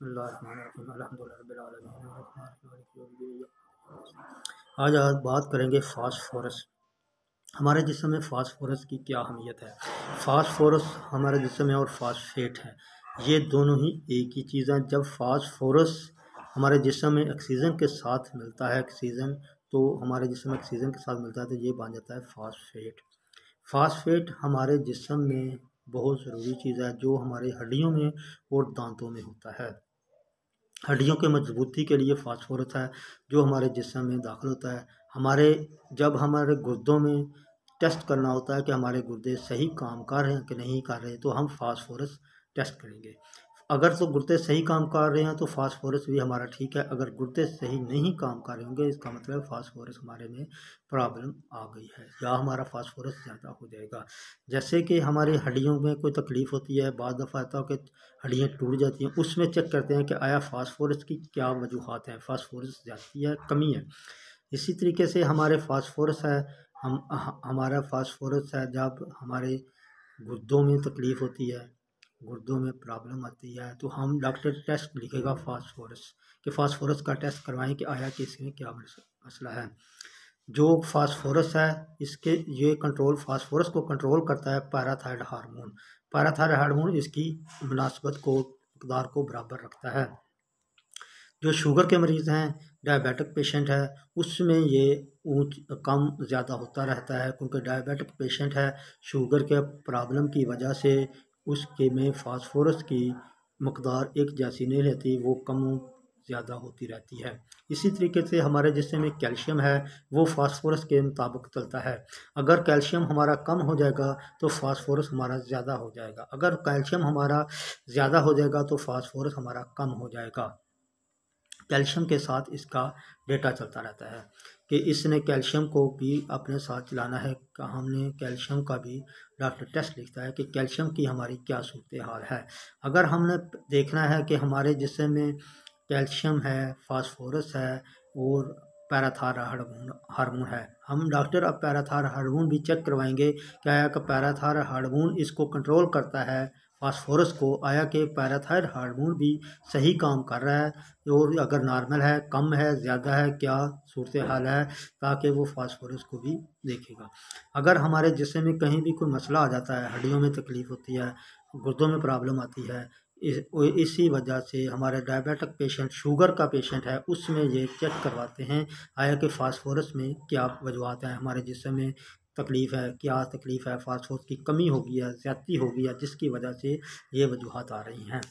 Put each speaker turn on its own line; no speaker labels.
बिस्मिल्लाहिर्रहमानिर्रहीम अल्हम्दुलिल्लाहि रब्बिल आलमीन अर्रहमानिर्रहीम। आज बात करेंगे फास्फोरस। हमारे जिस्म में फास्फोरस की क्या अहमियत है। फास्फोरस हमारे जिस्म में और फास्फेट है, ये दोनों ही एक ही चीज़ हैं। जब फास्फोरस हमारे जिस्म में ऑक्सीजन के साथ मिलता है, हमारे जिस्म में ऑक्सीजन के साथ मिलता है तो ये बन जाता है फास्फेट। फास्फेट हमारे जिस्म में बहुत ज़रूरी चीज़ है, जो हमारे हड्डियों में और दांतों में होता है। हड्डियों के मजबूती के लिए फास्फोरस है, जो हमारे जिस्म में दाखिल होता है। जब हमारे गुर्दों में टेस्ट करना होता है कि हमारे गुर्दे सही काम कर रहे हैं कि नहीं कर रहे, तो हम फास्फोरस टेस्ट करेंगे। अगर तो गुर्दे सही काम कर रहे हैं तो फास्फोरस भी हमारा ठीक है। अगर गुर्दे सही नहीं काम कर रहे होंगे, इसका मतलब फास्फोरस हमारे में प्रॉब्लम आ गई है या हमारा फास्फोरस ज़्यादा हो जाएगा। जैसे कि हमारी हड्डियों में कोई तकलीफ़ होती है, बाद दफ़ा आता है कि हड्डियाँ टूट जाती हैं, उसमें चेक करते हैं कि आया फास्फोरस की क्या वजूहात हैं, फास्फोरस ज़्यादा है कमी है। इसी तरीके से हमारे फास्फोरस है, हमारा फास्फोरस है जब हमारे गुर्दों में तकलीफ़ होती है, गुर्दों में प्रॉब्लम आती है, तो हम डॉक्टर टेस्ट लिखेगा फास्फोरस कि फास्फोरस का टेस्ट करवाएं कि आया कि इसमें क्या मसला है। जो फास्फोरस है, ये कंट्रोल फास्फोरस को कंट्रोल करता है पैराथायरॉयड हार्मोन। पैराथायरॉयड हार्मोन इसकी मुनासबत को मकदार को बराबर रखता है। जो शुगर के मरीज़ हैं, डायबिटिक पेशेंट है, उसमें ये कम ज़्यादा होता रहता है, क्योंकि डायबिटिक पेशेंट है, शुगर के प्रॉब्लम की वजह से उसके में फास्फोरस की मकदार एक जैसी नहीं रहती, वो कम ज़्यादा होती रहती है। इसी तरीके से हमारे जिस्म में कैल्शियम है, वो फास्फोरस के मुताबिक चलता है। अगर कैल्शियम हमारा कम हो जाएगा तो फास्फोरस हमारा ज़्यादा हो जाएगा, अगर कैल्शियम हमारा ज़्यादा हो जाएगा तो फास्फोरस हमारा कम हो जाएगा। कैल्शियम के साथ इसका डेटा चलता रहता है कि इसने कैल्शियम को भी अपने साथ चलाना है। हमने कैल्शियम का भी डॉक्टर टेस्ट लिखता है कि कैल्शियम की हमारी क्या सूरत हाल है। अगर हमने देखना है कि हमारे जिस्म में कैल्शियम है, फास्फोरस है और पैराथायरॉयड हार्मोन है, हम डॉक्टर अब पैराथायरॉयड हार्मोन भी चेक करवाएंगे क्या कि पैराथायरॉयड हार्मोन इसको कंट्रोल करता है फास्फोरस को, आया कि पैराथायरॉयड हार्मोन भी सही काम कर रहा है और अगर नॉर्मल है, कम है, ज़्यादा है, क्या सूरत हाल है, ताकि वो फास्फोरस को भी देखेगा। अगर हमारे जिस्म में कहीं भी कोई मसला आ जाता है, हड्डियों में तकलीफ़ होती है, गुर्दों में प्रॉब्लम आती है, इसी वजह से हमारे डायबिटिक पेशेंट, शुगर का पेशेंट है, उसमें ये चेक करवाते हैं आया कि फास्फोरस में क्या वजूहात हैं, हमारे जिस्म में तकलीफ़ है, क्या तकलीफ़ है, फास्फोरस की कमी हो गई है, ज़्यादती हो गई है, जिसकी वजह से ये वजूहात आ रही हैं।